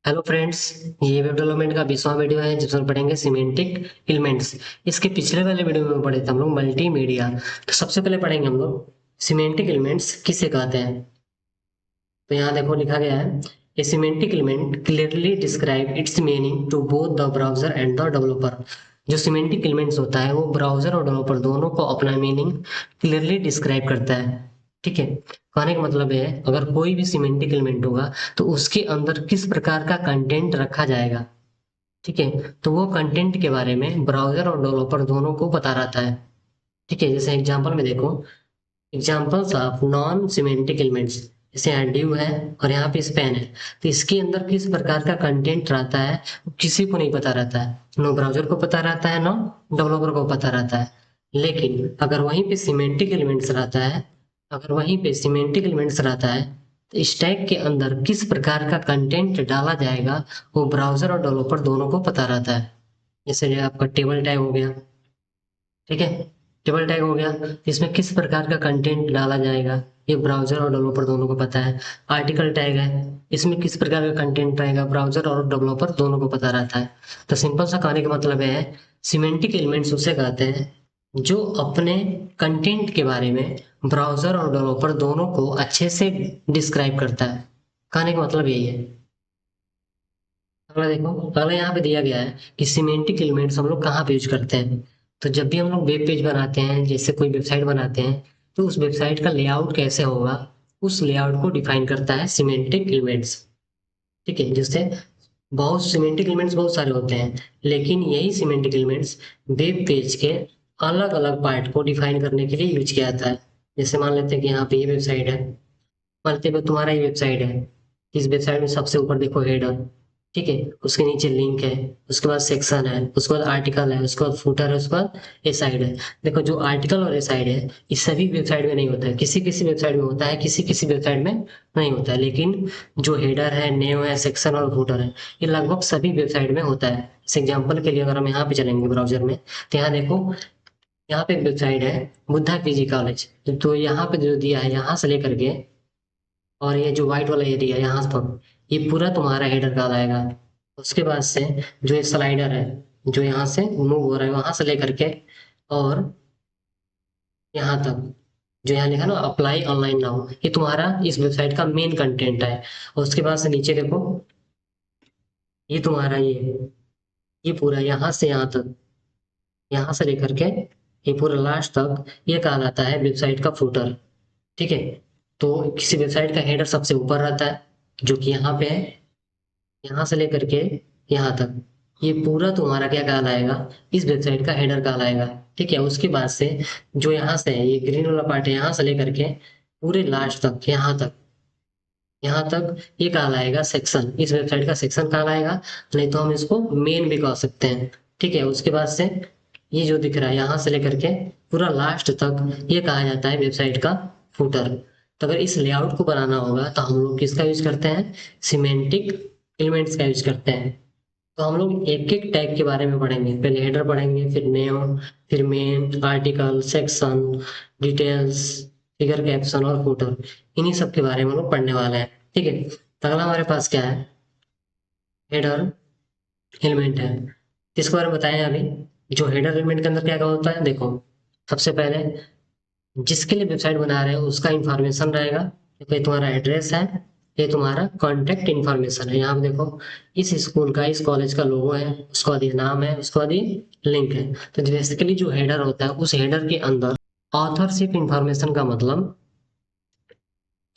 Hello friends, ये web development का 20वां video है जिसमें पढ़ेंगे सिमेंटिक एलिमेंट्स। इसके पिछले वाले वीडियो में पढ़े थे हम लोग मल्टीमीडिया। तो सबसे पहले पढ़ेंगे हम लोग सिमेंटिक एलिमेंट्स किसे कहते हैं। तो यहाँ देखो लिखा गया है, a semantic element clearly describe its meaning to both the browser and the developer. जो सिमेंटिक एलिमेंट्स होता है वो ब्राउजर और डेवलपर दोनों को अपना मीनिंग क्लियरली डिस्क्राइब करता है। ठीक है, कहने का मतलब है अगर कोई भी सिमेंटिक एलिमेंट होगा तो उसके अंदर किस प्रकार का कंटेंट रखा जाएगा। ठीक है, तो वो कंटेंट के बारे में ब्राउजर और डेवलपर दोनों को पता रहता है। ठीक है, जैसे एग्जांपल में देखो, examples of non semantic elements, जैसे यहाँ डिव है और यहाँ पे स्पैन है। तो इसके अंदर किस प्रकार का कंटेंट रहता है वो किसी को नहीं पता रहता है। नो ब्राउजर को पता रहता है, नो डेवलपर को पता रहता है। लेकिन अगर वहीं पे सिमेंटिक एलिमेंट्स रहता है, अगर वहीं पे सिमेंटिक एलिमेंट्स रहता है तो स्टैक के अंदर किस प्रकार का कंटेंट डाला जाएगा वो ब्राउजर और डेवलपर दोनों को पता रहता है। जैसे जो आपका टेबल टैग हो गया, ठीक है, टेबल टैग हो गया, इसमें किस प्रकार का कंटेंट डाला जाएगा ये ब्राउजर और डेवलपर दोनों को पता है। आर्टिकल टैग है, इसमें किस प्रकार का कंटेंट रहेगा ब्राउजर और डेवलपर दोनों को पता रहता है। तो सिंपल सा कहने का मतलब है सिमेंटिक एलिमेंट्स उसे कहते हैं जो अपने कंटेंट के बारे में ब्राउजर और डेवलपर दोनों को अच्छे से डिस्क्राइब करता है। कहने का मतलब यही है। अगला देखो, अगला यहाँ पे दिया गया है कि सिमेंटिक एलिमेंट्स हम लोग कहाँ पे यूज करते हैं। तो जब भी हम लोग वेब पेज बनाते हैं, जैसे कोई वेबसाइट बनाते हैं, तो उस वेबसाइट का लेआउट कैसे होगा उस लेआउट को डिफाइन करता है सिमेंटिक एलिमेंट्स। ठीक है, जिससे बहुत सिमेंटिक एलिमेंट्स बहुत सारे होते हैं, लेकिन यही सिमेंटिक एलिमेंट्स वेब पेज के अलग अलग पार्ट को डिफाइन करने के लिए यूज किया जाता है। जैसे मान लेते हैं कि यहाँ पे ये वेबसाइट है, मान लेते हैं तुम्हारा ही वेबसाइट है। इस वेबसाइट में सबसे ऊपर देखो हेडर, ठीक है, उसके नीचे लिंक है, उसके बाद सेक्शन है, उसके बाद आर्टिकल है, उसके बाद फुटर है, उसके बाद ए साइड है। देखो जो आर्टिकल और ए साइड है ये सभी वेबसाइट में नहीं होता है, किसी किसी वेबसाइट में होता है, किसी किसी वेबसाइट में नहीं होता है। लेकिन जो हेडर है, नेम है, सेक्शन और फुटर है, ये लगभग सभी वेबसाइट में होता है। इस एग्जाम्पल के लिए अगर हम यहाँ पे चलेंगे ब्राउजर में, तो यहाँ देखो, यहाँ पे एक वेबसाइट है बुद्धा पीजी कॉलेज। तो यहाँ पे जो दिया है यहाँ से लेकर के और ये जो व्हाइट वाला एरिया है यहाँ पर, ये पूरा तुम्हारा हेडर कहलाएगा। उसके बाद से जो ये स्लाइडर है जो यहाँ से मूव हो रहा है वहां से लेकर के और यहाँ तक, जो यहाँ लिखा ना अप्लाई ऑनलाइन नाउ, ये तुम्हारा इस वेबसाइट का मेन कंटेंट है। और उसके बाद से नीचे देखो, ये तुम्हारा ये पूरा यहाँ से यहाँ तक, यहाँ से लेकर के ये पूरा लास्ट तक ये कहलाता है वेबसाइट का फुटर। ठीक है, तो किसी वेबसाइट का हेडर सबसे ऊपर रहता है जो कि यहाँ पे है, यहाँ से लेकर के यहाँ तक ये पूरा तुम्हारा क्या कहलाएगा, इस वेबसाइट का हेडर कहलाएगा। ठीक है, उसके बाद से जो यहाँ से है ये ग्रीन वाला पार्ट है, यहाँ से लेकर के पूरे लास्ट तक यहाँ तक ये कहलाएगा सेक्शन, इस वेबसाइट का सेक्शन कहलाएगा। नहीं तो हम इसको मेन भी कह सकते हैं। ठीक है, उसके बाद से ये जो दिख रहा है यहाँ से लेकर के पूरा लास्ट तक ये कहा जाता है वेबसाइट का फुटर। तो अगर इस लेआउट को बनाना होगा तो हम लोग किसका यूज करते हैं, सिमेंटिक एलिमेंट्स का यूज करते हैं। तो हम लोग एक एक टैग के बारे में पढ़ेंगे, पहले हेडर पढ़ेंगे, फिर नेम, फिर main, article, section, details, figure caption और फुटर, इन्हीं सब के बारे में हम लोग पढ़ने वाले हैं। ठीक है, तो अगला हमारे पास क्या है, हेडर एलिमेंट है। इसके बारे में बताएं अभी। जो हेडर एलिमेंट के अंदर क्या क्या होता है देखो, सबसे पहले जिसके लिए वेबसाइट बना रहे हो उसका इंफॉर्मेशन रहेगा। ये तुम्हारा एड्रेस है, ये तुम्हारा कॉन्टेक्ट इंफॉर्मेशन है। यहाँ पे देखो, इस स्कूल का, इस कॉलेज का लोगो है, उसके बाद ये नाम है, उसके बाद ये लिंक है। तो बेसिकली जो हेडर होता है उस हेडर के अंदर ऑथरशिप इंफॉर्मेशन का मतलब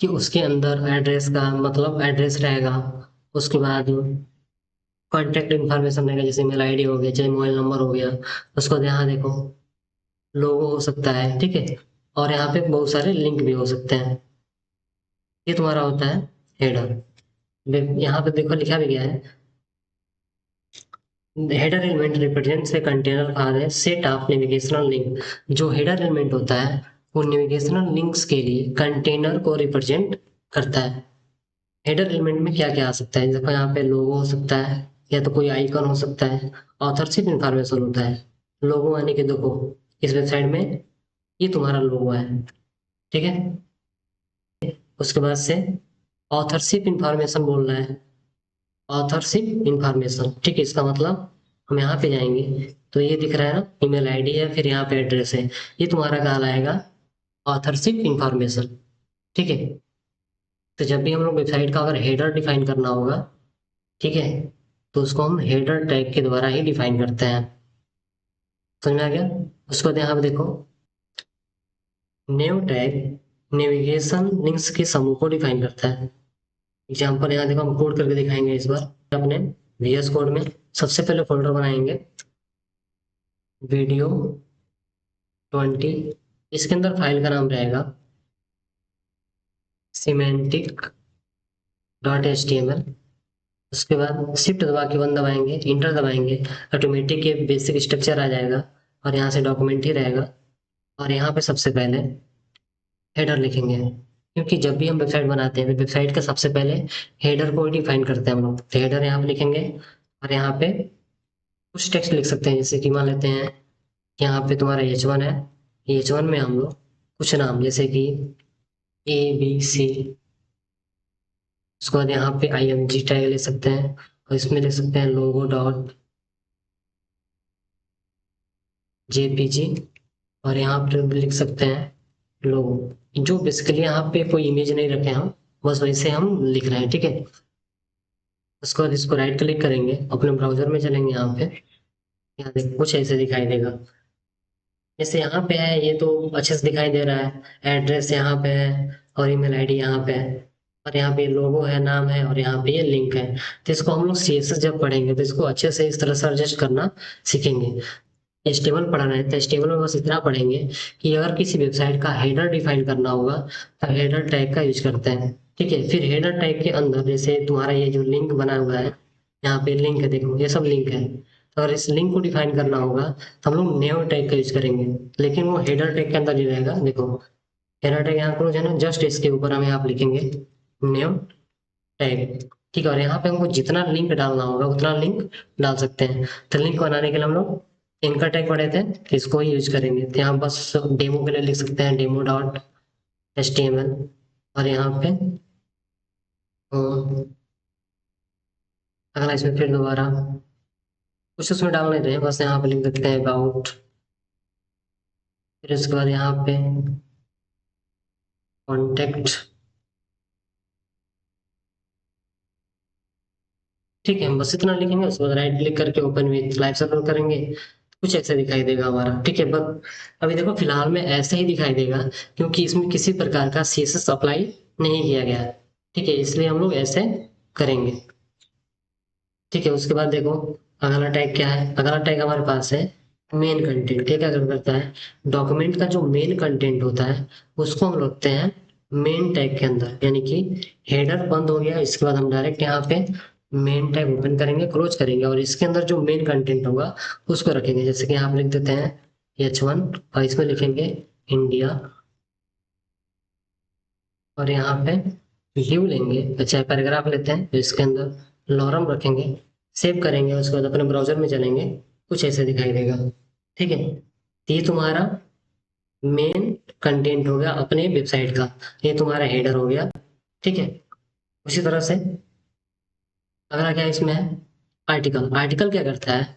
कि उसके अंदर एड्रेस का मतलब एड्रेस रहेगा, उसके बाद कॉन्टेक्ट इन्फॉर्मेशन रहेगा, जैसे मेल आईडी हो गया, चाहे मोबाइल नंबर हो गया। उसके बाद यहाँ देखो लोगो हो सकता है, ठीक है, और यहाँ पे बहुत सारे लिंक भी हो सकते हैं। ये तुम्हारा होता है हेडर। यहाँ पे देखो लिखा भी गया है, header element represents a container for a set of navigational link. जो हेडर एलिमेंट होता है वो नेविगेशनल लिंक्स के लिए कंटेनर को रिप्रेजेंट करता है। हेडर एलिमेंट में क्या क्या आ सकता है, देखो यहाँ पे लोगो हो सकता है, या तो कोई आइकन हो सकता है, ऑथरशिप इंफॉर्मेशन होता है। लोगो यानी कि देखो इस वेबसाइट में ये तुम्हारा लोगो है, ठीक है। उसके बाद से ऑथरशिप इंफॉर्मेशन बोल रहा है, ऑथरशिप इंफॉर्मेशन। ठीक है, इसका मतलब हम यहाँ पे जाएंगे तो ये दिख रहा है ना, ईमेल आईडी है, फिर यहाँ पे एड्रेस है, ये तुम्हारा कहलाएगा ऑथरशिप इंफॉर्मेशन। ठीक है, तो जब भी हम लोग वेबसाइट का अगर हेडर डिफाइन करना होगा, ठीक है, तो उसको हम हेडर टैग के द्वारा ही डिफाइन करते हैं। समझ में आ गया? उसके बाद यहाँ पे देखो, नेव टैग नेविगेशन लिंक्स के समूह को डिफाइन करता है। एग्जाम्पल यहाँ देखो, हम कोड करके दिखाएंगे इस बार अपने VS कोड में। सबसे पहले फोल्डर बनाएंगे वीडियो 20, इसके अंदर फाइल का नाम रहेगा semantic.html। उसके बाद शिफ्ट दबा के 1 दबाएंगे, इंटर दबाएंगे, ऑटोमेटिक ये बेसिक स्ट्रक्चर आ जाएगा और यहाँ से डॉक्यूमेंट ही रहेगा। और यहाँ पे सबसे पहले हेडर लिखेंगे, क्योंकि जब भी हम वेबसाइट बनाते हैं तो वेबसाइट का सबसे पहले हेडर को डिफाइन करते हैं हम लोग। तो हेडर यहाँ पे लिखेंगे और यहाँ पे कुछ टेक्स्ट लिख सकते हैं, जैसे कि मान लेते हैं यहाँ पे तुम्हारा H1 है, H1 में हम लोग कुछ नाम जैसे कि ABC, उसके बाद यहाँ पे IMG टैग ले सकते हैं और इसमें ले सकते हैं लोगो डॉट JPG, और यहाँ पर भी लिख सकते हैं लोगो। जो बेसिकली यहाँ पे कोई इमेज नहीं रखे हम, बस वैसे हम लिख रहे हैं। ठीक है, उसके बाद इसको राइट क्लिक करेंगे, अपने ब्राउजर में चलेंगे, यहाँ पे यहाँ देखो कुछ ऐसे दिखाई देगा। जैसे यहाँ पे है ये तो अच्छे से दिखाई दे रहा है, एड्रेस यहाँ पे है और ईमेल आईडी यहाँ पे है, और यहाँ पे लोगो है, नाम है, और यहाँ पे ये लिंक है। तो इसको हम लोग CSS जब पढ़ेंगे तो इसको अच्छे से इस तरह से एडजस्ट करना सीखेंगे। HTML पढ़ा रहे हैं तो HTML में बस इतना पढ़ेंगे कि अगर किसी वेबसाइट का हेडर डिफाइन करना होगा तो हेडर टैग का यूज करते हैं। ठीक है, फिर हेडर टैग के अंदर जैसे तुम्हारा ये जो लिंक बना हुआ है, यहाँ पे लिंक है, देखो ये सब लिंक है। तो अगर इस लिंक को डिफाइन करना होगा तो हम लोग नेव टैग का यूज करेंगे, लेकिन वो हेडर टैग के अंदर ही रहेगा। देखो हेडर टैग यहाँ पर जो है ना, जस्ट इसके ऊपर हम यहाँ पे लिखेंगे नेव टैग। ठीक है, और यहाँ पे हमको जितना लिंक डालना होगा उतना लिंक डाल सकते हैं। तो लिंक बनाने के लिए हम लोग इनका टैग पढ़े थे, तो इसको ही यूज करेंगे। तो यहाँ बस डेमो के लिए लिख सकते हैं demo.html, और यहाँ पे अगला इसमें फिर दोबारा कुछ उसमें डाल नहीं रहे, बस यहाँ पे लिख देते हैं अबाउट। फिर उसके बाद यहाँ पे कॉन्टेक्ट। ठीक है, हम बस इतना लिखेंगे, उसके बाद राइट क्लिक करके ओपन विथ लाइव सर्वर करेंगे, कुछ ऐसे दिखाई देगा हमारा। ठीक है, बस अभी देखो फिलहाल में ऐसे ही दिखाई देगा, क्योंकि इसमें किसी प्रकार का CSS अप्लाई नहीं किया गया है। ठीक है, इसलिए हम लोग ऐसे करेंगे। ठीक है, उसके बाद देखो अगला टैग क्या है। अगला टैग हमारे पास है मेन कंटेंट। ठीक है, क्या करता है, डॉक्यूमेंट का जो मेन कंटेंट होता है उसको हम रखते हैं मेन टैग के अंदर। यानी कि हेडर बंद हो गया, इसके बाद हम डायरेक्ट यहाँ पे मेन टैग ओपन करेंगे, क्लोज करेंगे, और इसके अंदर जो मेन कंटेंट होगा उसको रखेंगे। जैसे कि यहाँ पे लिख देते हैं H1 और इसमें लिखेंगे इंडिया, और यहाँ पे व्यू लेंगे, चाहे पैराग्राफ लेते हैं तो इसके अंदर लॉरम रखेंगे, सेव करेंगे, उसके बाद अपने ब्राउजर में चलेंगे, कुछ ऐसे दिखाई देगा। ठीक है, तो ये तुम्हारा मेन कंटेंट हो गया अपने वेबसाइट का, ये तुम्हारा हेडर हो गया। ठीक है, उसी तरह से अगला क्या इसमें है, आर्टिकल। आर्टिकल क्या करता है,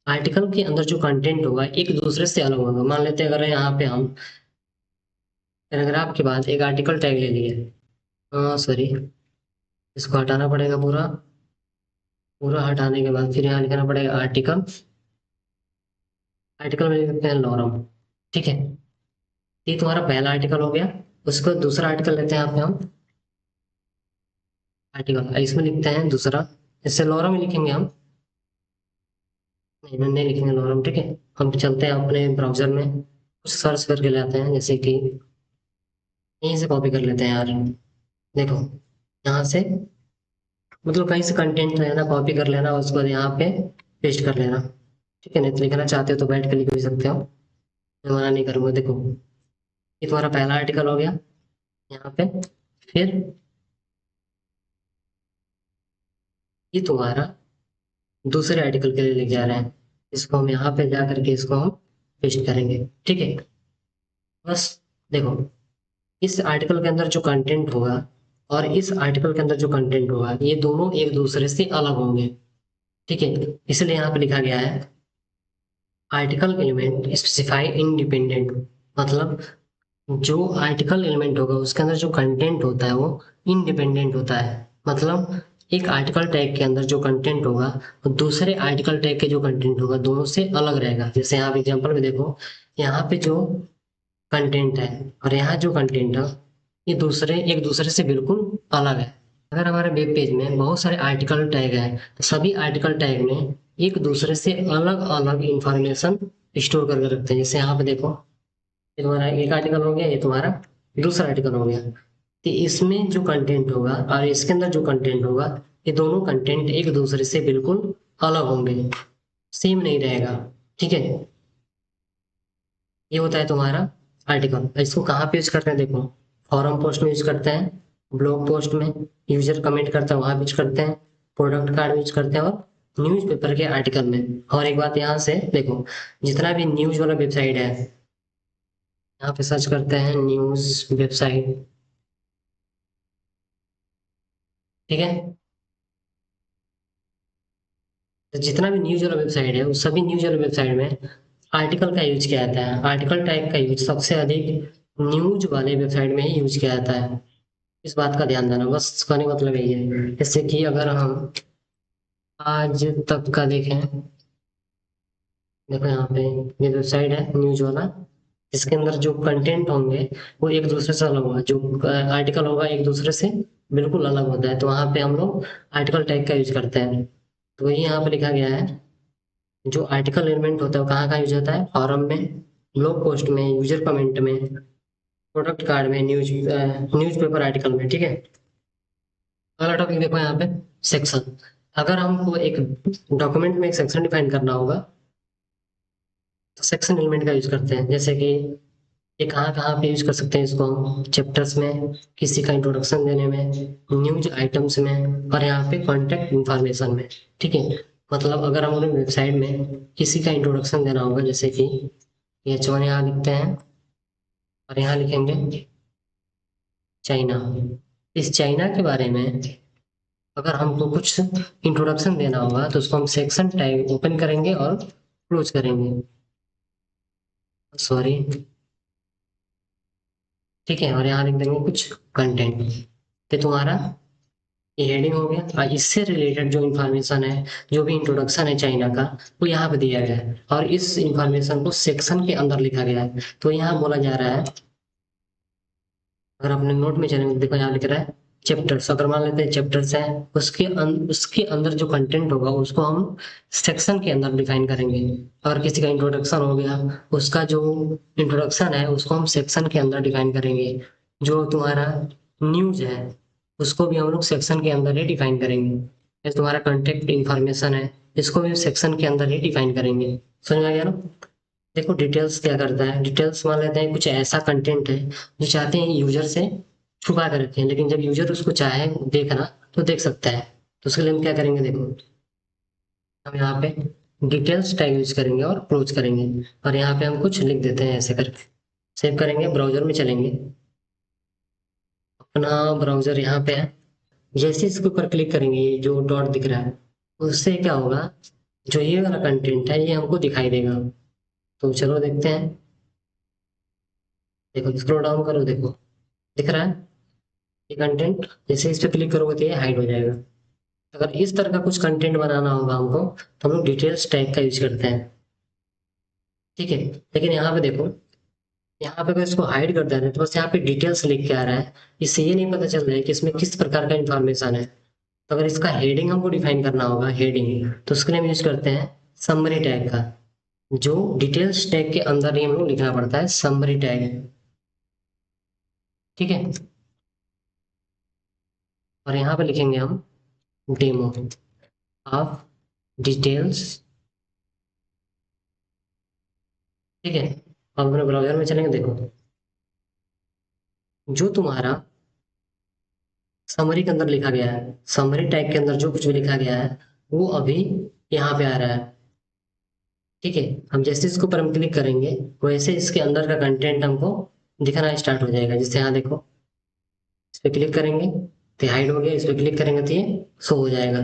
आर्टिकल के अंदर जो कंटेंट होगा एक दूसरे से अलग होगा। मान लेते हैं अगर यहाँ पे हम पैराग्राफ के बाद एक आर्टिकल टैग ले लिए, सॉरी, इसको हटाना पड़ेगा पूरा। पूरा हटाने के बाद फिर यहाँ लिखना पड़ेगा आर्टिकल। आर्टिकल में लिख सकते हैं लॉरम। ठीक है, ये तुम्हारा पहला आर्टिकल हो गया। उसके बाद दूसरा आर्टिकल लेते हैं यहाँ पे हम, आर्टिकल इसमें लिखते हैं दूसरा, इससे लॉरम ही लिखेंगे हम, नहीं नहीं लिखेंगे लॉरम। ठीक है, हम चलते हैं अपने ब्राउजर में, कुछ सर्च करके लाते हैं, जैसे कि यहीं से कॉपी कर लेते हैं यार। देखो यहाँ से, मतलब कहीं से कंटेंट लेना, कॉपी कर लेना, उसके बाद यहाँ पे पेस्ट कर लेना। ठीक है, नहीं तो लिखना चाहते हो तो बैठ के लिख भी सकते हो, मैं मना नहीं करूँगा। देखो ये तुम्हारा पहला आर्टिकल हो गया यहाँ पे। फिर ये तुम्हारा दूसरे आर्टिकल के लिए लेके आ रहे हैं, इसको हम यहाँ पे जा करके इसको हम पेस्ट करेंगे। ठीक है, बस देखो इस आर्टिकल के अंदर जो कंटेंट होगा और इस आर्टिकल के अंदर जो कंटेंट होगा ये दोनों एक दूसरे से अलग होंगे। ठीक है, इसलिए यहाँ पे लिखा गया है आर्टिकल एलिमेंट स्पेसिफाई इंडिपेंडेंट। मतलब जो आर्टिकल एलिमेंट होगा उसके अंदर जो कंटेंट होता है वो इंडिपेंडेंट होता है। मतलब एक आर्टिकल टैग के अंदर जो कंटेंट होगा वो दूसरे आर्टिकल टैग के जो कंटेंट होगा दोनों से अलग रहेगा। जैसे यहाँ पे एग्जांपल में देखो, यहाँ पे जो कंटेंट है और यहाँ जो कंटेंट है ये दूसरे एक दूसरे से बिल्कुल अलग है। अगर हमारे वेब पेज में बहुत सारे आर्टिकल टैग हैं तो सभी आर्टिकल टैग में एक दूसरे से अलग अलग इंफॉर्मेशन स्टोर करके रखते हैं। जैसे यहाँ पे देखो, ये तुम्हारा एक आर्टिकल हो गया, ये तुम्हारा दूसरा आर्टिकल हो गया। तो इसमें जो कंटेंट होगा और इसके अंदर जो कंटेंट होगा ये दोनों कंटेंट एक दूसरे से बिल्कुल अलग होंगे, सेम नहीं रहेगा। ठीक है, ये होता है तुम्हारा आर्टिकल। इसको कहाँ पे यूज करते हैं देखो, फॉरम पोस्ट में यूज करते हैं, ब्लॉग पोस्ट में यूजर कमेंट करता है वहां यूज करते हैं, प्रोडक्ट कार्ड यूज करते हैं और न्यूज़पेपर के आर्टिकल में। और एक बात यहाँ से देखो, जितना भी न्यूज वाला वेबसाइट है यहाँ पे सर्च करते हैं न्यूज वेबसाइट। ठीक है, तो जितना भी न्यूज वाला वेबसाइट है उस सभी न्यूज वाले वेबसाइट में आर्टिकल का यूज किया जाता है। आर्टिकल टाइप का यूज सबसे अधिक न्यूज वाले वेबसाइट में ही यूज किया जाता है। इस बात का ध्यान देना, बस कहने का मतलब यही है। जैसे कि अगर हम आज तक का देखें, देखो यहाँ पे ये वेबसाइट है न्यूज वाला, इसके अंदर जो कंटेंट होंगे वो एक दूसरे से अलग होगा। जो आर्टिकल होगा एक दूसरे से बिल्कुल अलग होता है, तो वहाँ पे हम लोग आर्टिकल टैग का यूज करते हैं। तो वही यहाँ पे लिखा गया है, जो आर्टिकल एलिमेंट होता है वो कहाँ कहाँ यूज होता है, फॉरम में, ब्लॉग पोस्ट में, यूजर कमेंट में, प्रोडक्ट कार्ड में, न्यूज़पेपर आर्टिकल में। ठीक है, अगला टॉपिक देखो यहाँ पे सेक्शन। अगर हमको एक डॉक्यूमेंट में एक सेक्शन डिफाइन करना होगा तो सेक्शन एलिमेंट का यूज करते हैं। जैसे कि ये कहाँ कहाँ पे यूज कर सकते हैं इसको हम, चैप्टर्स में, किसी का इंट्रोडक्शन देने में, न्यूज आइटम्स में और यहाँ पे कॉन्टेक्ट इंफॉर्मेशन में। ठीक है, मतलब अगर हम अपने वेबसाइट में किसी का इंट्रोडक्शन देना होगा, जैसे कि ये H1 यहाँ लिखते हैं और यहाँ लिखेंगे चाइना। इस चाइना के बारे में अगर हमको कुछ इंट्रोडक्शन देना होगा तो उसको हम सेक्शन टैग ओपन करेंगे और क्लोज करेंगे। सॉरी, ठीक है, और यहाँ लिख देंगे कुछ कंटेंट। तो तुम्हारा ये हेडिंग हो गया और इससे रिलेटेड जो इन्फॉर्मेशन है, जो भी इंट्रोडक्शन है चाइना का, वो यहाँ पे दिया गया है और इस इंफॉर्मेशन को सेक्शन के अंदर लिखा गया है। तो यहाँ बोला जा रहा है, अगर अपने नोट में चलेंगे देखो यहाँ लिख रहा है चैप्टर्स। अगर मान लेते हैं चैप्टर्स हैं, उसके अंदर जो कंटेंट होगा उसको हम सेक्शन के अंदर डिफाइन करेंगे। अगर किसी का इंट्रोडक्शन हो गया, उसका जो इंट्रोडक्शन है उसको हम सेक्शन के अंदर डिफाइन करेंगे। जो तुम्हारा न्यूज है उसको भी हम लोग सेक्शन के अंदर ही डिफाइन करेंगे। जैसे तुम्हारा कॉन्टेक्ट इंफॉर्मेशन है, इसको भी सेक्शन के अंदर ही डिफाइन करेंगे। समझ में आ गया ना। देखो डिटेल्स क्या करता है, डिटेल्स मान लेते हैं कुछ ऐसा कंटेंट है जो चाहते हैं यूजर से छुपा कर रखें, लेकिन जब यूजर उसको चाहे देखना तो देख सकता है। तो उसके लिए हम क्या करेंगे देखो, हम यहाँ पे डिटेल्स टैग यूज करेंगे और क्लोज करेंगे और यहाँ पे हम कुछ लिख देते हैं ऐसे करके। सेव करेंगे, ब्राउजर में चलेंगे, अपना ब्राउजर यहाँ पे है। जैसे इसके ऊपर क्लिक करेंगे, ये जो डॉट दिख रहा है उससे क्या होगा, जो ये वाला कंटेंट है ये हमको दिखाई देगा। तो चलो देखते हैं। देखो स्क्रॉल डाउन करो, देखो दिख रहा है ये कंटेंट। जैसे इस पे क्लिक करोगे तो ये हाइड हो जाएगा। अगर इस तरह का कुछ कंटेंट बनाना होगा हमको तो हम लोग डिटेल्स टैग का यूज करते हैं। ठीक है, लेकिन यहाँ पे देखो, यहाँ पे अगर इसको हाइड कर देना है तो बस यहाँ पे डिटेल्स लिख के आ रहा है, इससे ये नहीं पता चल रहा है कि इसमें किस प्रकार का इंफॉर्मेशन है। तो अगर इसका हेडिंग हमको डिफाइन करना होगा, हेडिंग, तो उसके लिए हम यूज करते हैं समरी टैग का। जो डिटेल्स टैग के अंदर ही हम लोग लिखना पड़ता है समरी टैग। ठीक है, और यहाँ पे लिखेंगे हम डेमो ऑफ डिटेल्स। ठीक है, अब अपने ब्राउजर में चलेंगे, देखो जो तुम्हारा समरी के अंदर लिखा गया है, समरी टैग के अंदर जो कुछ भी लिखा गया है वो अभी यहाँ पे आ रहा है। ठीक है, हम जैसे इसके ऊपर हम क्लिक करेंगे वैसे इसके अंदर का कंटेंट हमको दिखना स्टार्ट हो जाएगा। जैसे यहाँ देखो, इस पे क्लिक करेंगे तो हाइड हो गया, इस पर क्लिक करेंगे तो ये शो हो जाएगा।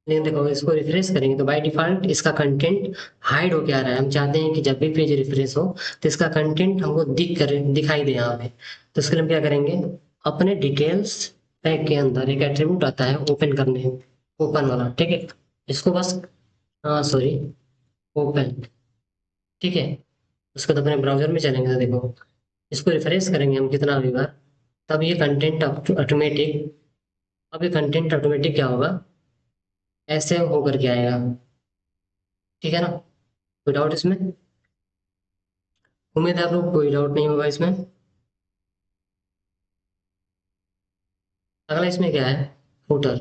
लेकिन देखो इसको रिफ्रेश करेंगे तो बाय डिफॉल्ट इसका कंटेंट हाइड होके आ रहा है। हम चाहते हैं कि जब भी पेज रिफ्रेश हो तो इसका कंटेंट हमको दिखाई दे यहाँ पे। तो इसके लिए हम क्या करेंगे, अपने डिटेल्स टैग के अंदर एक एट्रीब्यूट आता है ओपन करने, ओपन वाला, ठीक है। इसको बस, हाँ सॉरी, ओपन, ठीक है। उसके बाद अपने ब्राउजर में चलेंगे तो देखो इसको रिफ्रेश करेंगे हम कितना भी बार, तब ये कंटेंट ऑटोमेटिक, अब ये कंटेंट ऑटोमेटिक क्या होगा, ऐसे होकर के आएगा, ठीक है ना। कोई डाउट इसमें? उम्मीद है आप लोग कोई डाउट नहीं होगा इसमें। अगला इसमें क्या है, फुटर।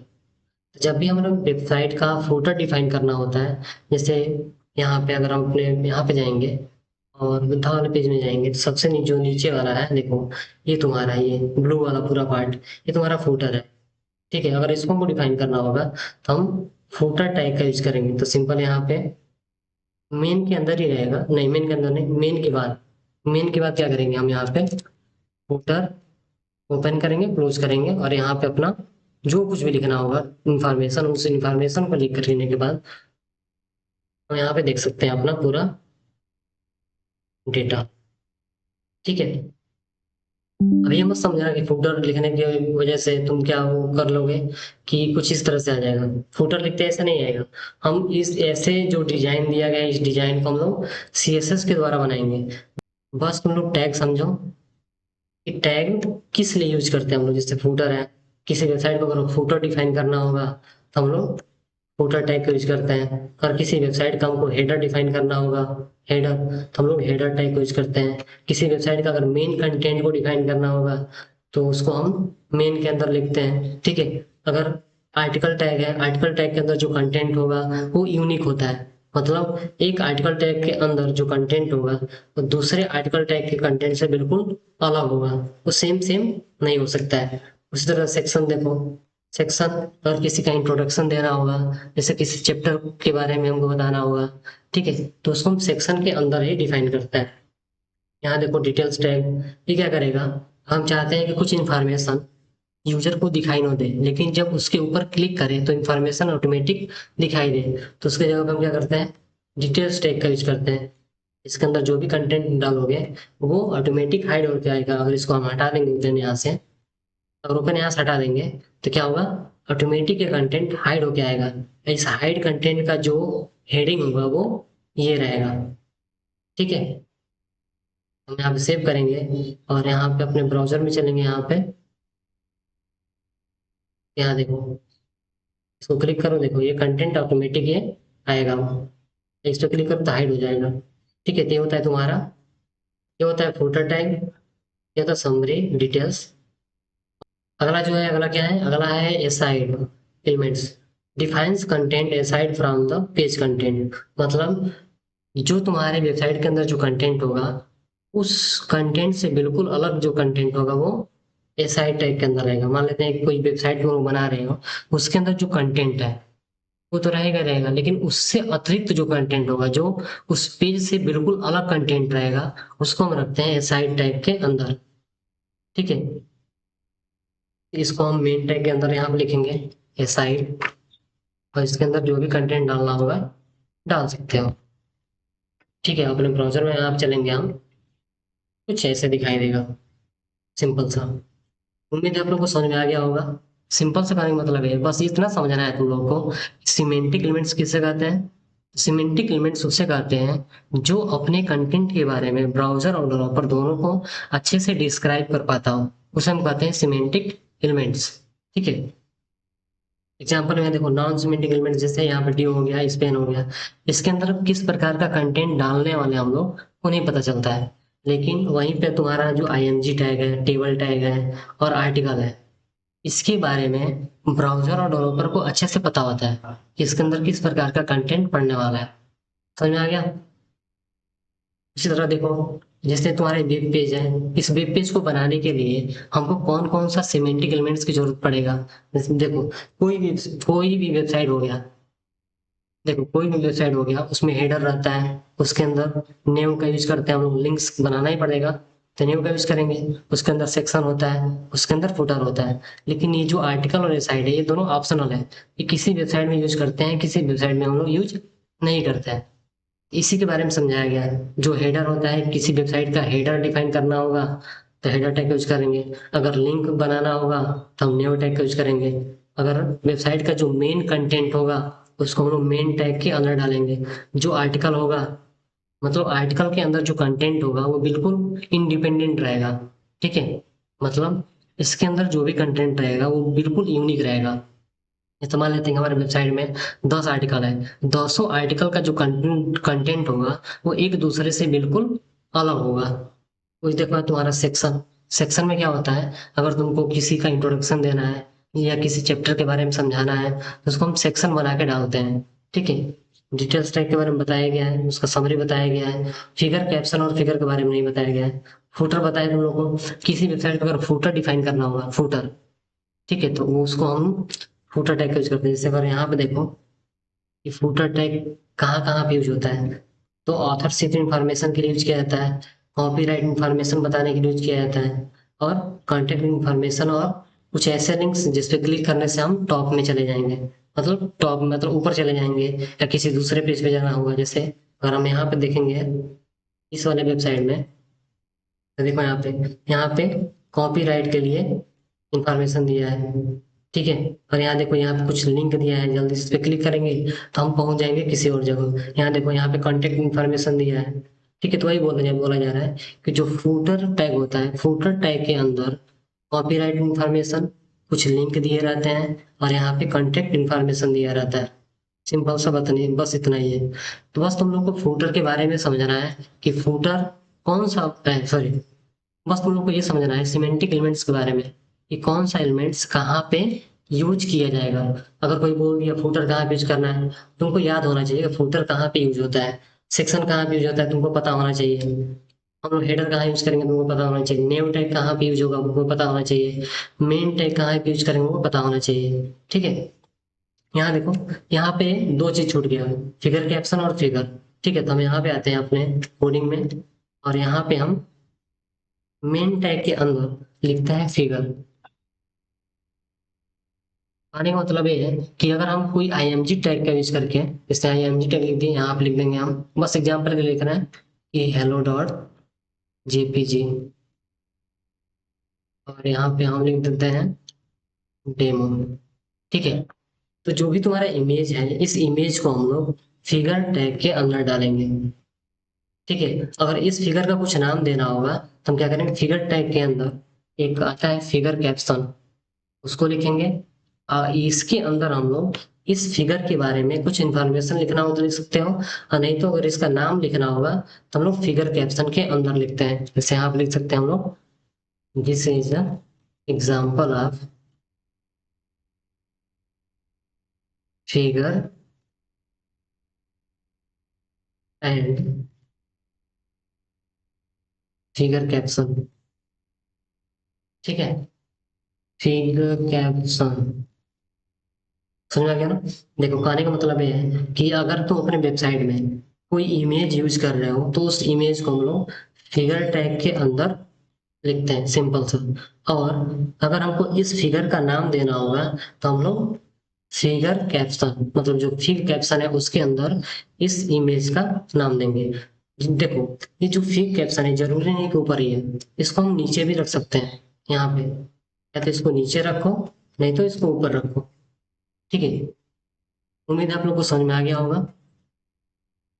जब भी हम लोग वेबसाइट का फुटर डिफाइन करना होता है, जैसे यहाँ पे अगर हम अपने यहाँ पे जाएंगे और बुद्धा वाले पेज में जाएंगे तो सबसे जो नीचे वाला है देखो, ये तुम्हारा ये ब्लू वाला पूरा पार्ट, ये तुम्हारा फुटर है, ठीक है। अगर इसको हमको डिफाइन करना होगा तो हम फुटर टैग का यूज करेंगे। तो सिंपल यहाँ पे मेन के अंदर ही रहेगा, नहीं मेन के अंदर नहीं, मेन के बाद क्या करेंगे हम यहाँ पे फुटर ओपन करेंगे, क्लोज करेंगे और यहाँ पे अपना जो कुछ भी लिखना होगा इंफॉर्मेशन, उस इंफॉर्मेशन को लिख कर लेने के बाद हम यहाँ पे देख सकते हैं अपना पूरा डेटा, ठीक है। अब ये मत समझना कि फुटर लिखने की वजह से तुम क्या वो कर लोगे कि कुछ इस तरह से आ जाएगा। फुटर लिखते ऐसा नहीं आएगा। हम इस ऐसे जो डिजाइन दिया गया है इस डिजाइन को हम लोग सीएसएस के द्वारा बनाएंगे। बस तुम लोग टैग समझो कि टैग किस लिए यूज करते हैं हम लोग। जैसे फुटर है, किसी वेबसाइट को अगर फुटर डिफाइन करना होगा तो हम लोग फुटर टैग का यूज करते हैं। और किसी वेबसाइट का हमको हेडर डिफाइन करना होगा, हेडर, तो हम लोग हेडर टैग का यूज करते हैं। किसी वेबसाइट का अगर मेन कंटेंट को डिफाइन करना होगा तो उसको हम मेन के अंदर लिखते हैं, ठीक है। अगर आर्टिकल टैग है, आर्टिकल टैग के अंदर जो कंटेंट होगा वो यूनिक होता है। मतलब एक आर्टिकल टैग के अंदर जो कंटेंट होगा वो दूसरे आर्टिकल टैग के कंटेंट से बिल्कुल अलग होगा, वो सेम सेम नहीं हो सकता है। उसी तरह सेक्शन देखो, सेक्शन अगर किसी का इंट्रोडक्शन देना होगा, जैसे किसी चैप्टर के बारे में हमको बताना होगा, ठीक है, तो उसको हम सेक्शन के अंदर ही डिफाइन करते हैं। यहाँ देखो डिटेल्स टैग, ये क्या करेगा, हम चाहते हैं कि कुछ इन्फॉर्मेशन यूजर को दिखाई ना दे, लेकिन जब उसके ऊपर क्लिक करें तो इन्फॉर्मेशन ऑटोमेटिक दिखाई दे। तो उसके जगह पे हम क्या करते हैं, डिटेल्स टैग का यूज करते हैं। इसके अंदर जो भी कंटेंट डालोगे वो ऑटोमेटिक हाइड होकर आएगा। अगर इसको हम हटा देंगे ओपन यहाँ से, अगर ओपन यहाँ से हटा देंगे तो क्या होगा, ऑटोमेटिक ये कंटेंट हाइड होके आएगा। इस हाइड कंटेंट का जो हेडिंग होगा वो ये रहेगा, ठीक है। हम यहाँ पे सेव करेंगे और यहाँ पे अपने ब्राउजर में चलेंगे। यहाँ पे यहाँ देखो, इसको क्लिक करो, देखो ये कंटेंट ऑटोमेटिक ये आएगा। इस पे क्लिक करो तो हाइड हो जाएगा, ठीक है। तो ये होता है तुम्हारा, ये होता है फुटर टैग, ये होता है समरी डिटेल्स। अगला जो है, अगला क्या है, अगला है aside elements, defines content aside from the page content. मतलब जो तुम्हारे वेबसाइट के अंदर जो कंटेंट होगा उस कंटेंट से बिल्कुल अलग जो कंटेंट होगा वो एसाइड टैग के अंदर रहेगा। मान लेते हैं कि कोई वेबसाइट को बना रहे हो, उसके अंदर जो कंटेंट है वो तो रहेगा रहेगा, लेकिन उससे अतिरिक्त जो कंटेंट होगा, जो उस पेज से बिल्कुल अलग कंटेंट रहेगा, उसको हम रखते हैं एसाइड टैग के अंदर, ठीक है। इसको हम मेन टैग के अंदर यहाँ पे लिखेंगे एसाइड, और इसके अंदर जो भी कंटेंट डालना होगा डाल सकते हो, ठीक है। अपने ब्राउजर में आप चलेंगे, हम कुछ ऐसे दिखाई देगा, सिंपल सा। उम्मीद है आप लोग को समझ में आ गया होगा। सिंपल से करने का मतलब है बस इतना समझना है तुम लोग को, सीमेंटिक एलिमेंट्स किसे कहते हैं। सीमेंटिक एलिमेंट्स उसे कहते हैं जो अपने कंटेंट के बारे में ब्राउजर और डेवलपर दोनों को अच्छे से डिस्क्राइब कर पाता हो, उसे हम कहते हैं सीमेंटिक एलिमेंट्स, ठीक है। एग्जाम्पल में देखो, नॉन सीमेंटिक एलिमेंट जैसे यहाँ पे डी हो गया, स्पेन हो गया, इसके अंदर किस प्रकार का कंटेंट डालने वाले हम लोग को नहीं पता चलता है। लेकिन वहीं पे तुम्हारा जो आईएनजी टैग है, टेबल टैग है और आर्टिकल है, इसके बारे में ब्राउजर और डेवलपर को अच्छे से पता होता है कि इसके अंदर किस प्रकार का कंटेंट पढ़ने वाला है। समझ में आ गया। इसी तरह देखो, जैसे तुम्हारे वेब पेज है, इस वेब पेज को बनाने के लिए हमको कौन कौन सा सिमेंटिक एलिमेंट्स की जरूरत पड़ेगा। जैसे देखो, कोई भी वेबसाइट हो गया, देखो कोई भी वेबसाइट हो गया, उसमें हेडर रहता है, उसके अंदर नेम का यूज करते हैं हम लोग, लिंक्स बनाना ही पड़ेगा, तो न्यू का यूज करेंगे, उसके अंदर सेक्शन होता है, उसके अंदर फुटर होता है। लेकिन ये जो आर्टिकल और साइड है, ये दोनों ऑप्शनल है, ये किसी वेबसाइट में यूज करते हैं, किसी वेबसाइट में हम लोग यूज नहीं करते हैं। इसी के बारे में समझाया गया है। जो हेडर होता है, किसी वेबसाइट का हेडर डिफाइन करना होगा तो हेडर टैग यूज करेंगे। अगर लिंक बनाना होगा तो हम न्यू टैग का यूज करेंगे। अगर वेबसाइट का जो मेन कंटेंट होगा उसको हम लोग मेन टैग के अंदर डालेंगे। जो आर्टिकल होगा, मतलब आर्टिकल के अंदर जो कंटेंट होगा वो बिल्कुल इंडिपेंडेंट रहेगा। ठीक है, मतलब इसके अंदर जो भी कंटेंट रहेगा वो बिल्कुल यूनिक रहेगा। जैसे मान लेते हैं हमारे वेबसाइट में 10 आर्टिकल है, 10 आर्टिकल का जो कंटेंट कंटेंट होगा वो एक दूसरे से बिल्कुल अलग होगा। कुछ देखो तुम्हारा सेक्शन, सेक्शन में क्या होता है, अगर तुमको किसी का इंट्रोडक्शन देना है या किसी चैप्टर के बारे में समझाना है तो उसको हम सेक्शन बना के डालते हैं। ठीक है, डिटेल्स टैग के बारे में बताया गया है, उसका समरी बताया गया है। फिगर कैप्शन और फिगर के बारे में नहीं बताया गया है। फुटर बताया तुम लोगों को, किसी वेबसाइट पर अगर फुटर डिफाइन करना होगा, फुटर, ठीक है, तो वो उसको हम फुटर टैग का यूज करते हैं। जैसे अगर यहाँ पे देखो कि फुटर टैग कहाँ कहाँ पे यूज होता है, तो ऑथरशिप इंफॉर्मेशन के लिए यूज किया जाता है, कॉपीराइट इंफॉर्मेशन बताने के लिए यूज किया जाता है, और कॉन्टेक्ट इंफॉर्मेशन, और कुछ ऐसे लिंक्स जिस पे क्लिक करने से हम टॉप में चले जाएंगे, मतलब टॉप मतलब ऊपर चले जाएंगे, या किसी दूसरे पेज पे जाना होगा। जैसे अगर हम यहाँ पे देखेंगे इस वाले वेबसाइट में, तो देखो यहाँ पे कॉपीराइट के लिए इंफॉर्मेशन दिया है। ठीक है, और यहाँ देखो यहाँ पे कुछ लिंक दिया है, जल्दी से इस पे क्लिक करेंगे तो हम पहुंच जाएंगे किसी और जगह। यहाँ देखो यहाँ पे कॉन्टेक्ट इन्फॉर्मेशन दिया है। ठीक है, तो वही बोला जा रहा है कि जो फूटर टैग होता है, फूटर टैग के अंदर कॉपीराइट इन्फॉर्मेशन, कुछ लिंक दिए रहते हैं, और यहाँ पे कॉन्टेक्ट इन्फॉर्मेशन दिया रहता है। सिंपल सा बात नहीं, बस इतना ही है। तो बस तुम लोग को फूटर के बारे में समझना है कि फूटर कौन सा, सॉरी, बस तुम लोग को ये समझना है सिमेंटिक एलिमेंट्स के बारे में कि कौन सा एलिमेंट्स कहाँ पे यूज किया जाएगा। अगर कोई बोल दिया फुटर कहाँ पे यूज करना है, तुमको याद होना चाहिए कि फुटर कहाँ पे यूज होता है, सेक्शन कहाँ पे यूज होता है, तुमको पता होना चाहिए। हम लोग हेडर कहाँ यूज करेंगे तुमको पता होना चाहिए, नेम टैग कहाँ पे यूज होगा तुमको पता होना चाहिए, मेन टैग कहाँ पे यूज करेंगे वो पता होना चाहिए। ठीक है, यहाँ देखो यहाँ पे दो चीज छूट गया, फिगर कैप्शन और फिगर। ठीक है, तो हम यहाँ पे आते हैं अपने कोडिंग में, और यहाँ पे हम मेन टैग के अंदर लिखता है फिगर। आने का मतलब ये है कि अगर हम कोई आईएमजी टैग का यूज करके, जैसे आईएमजी टैग लिख दिए, यहाँ पे लिख देंगे हम, बस एग्जाम्पल के लिए लिख रहे हैं कि हेलो डॉट जेपीजी, और यहाँ पे हम लिख देते हैं डेमो। ठीक है, तो जो भी तुम्हारा इमेज है, इस इमेज को हम लोग फिगर टैग के अंदर डालेंगे। ठीक है, अगर इस फिगर का कुछ नाम देना होगा तो हम क्या करेंगे, फिगर टैग के अंदर एक आता है फिगर कैप्शन, उसको लिखेंगे। इसके अंदर हम लोग इस फिगर के बारे में कुछ इंफॉर्मेशन लिखना हो तो लिख सकते हो, और नहीं तो अगर इसका नाम लिखना होगा तो हम लोग फिगर कैप्शन के अंदर लिखते हैं। जैसे यहाँ पे लिख सकते हैं हम लोग, this is a example of figure and figure caption. ठीक है, फिगर कैप्शन, समझ आ गया ना। देखो कहने का मतलब ये है कि अगर तुम अपने वेबसाइट में कोई इमेज यूज कर रहे हो तो उस इमेज को हम लोग फिगर टैग के अंदर लिखते हैं, सिंपल सा। और अगर हमको इस फिगर का नाम देना होगा तो हम लोग फिगर कैप्शन, मतलब जो फिगर कैप्शन है उसके अंदर इस इमेज का नाम देंगे। देखो ये जो फिगर कैप्शन है जरूरी नहीं कि ऊपर ही है, इसको हम नीचे भी रख सकते हैं यहाँ पे, या तो इसको नीचे रखो, नहीं तो इसको ऊपर रखो। ठीक है, उम्मीद है आप लोग को समझ में आ गया होगा।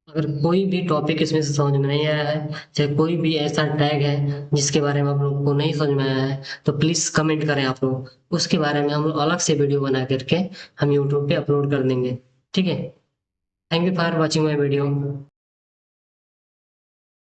अगर कोई भी टॉपिक इसमें से समझ में नहीं आया है, चाहे कोई भी ऐसा टैग है जिसके बारे में आप लोग को नहीं समझ में आया है, तो प्लीज कमेंट करें आप लोग, उसके बारे में हम लोग अलग से वीडियो बना करके हम यूट्यूब पे अपलोड कर देंगे। ठीक है, thank you for watching my video.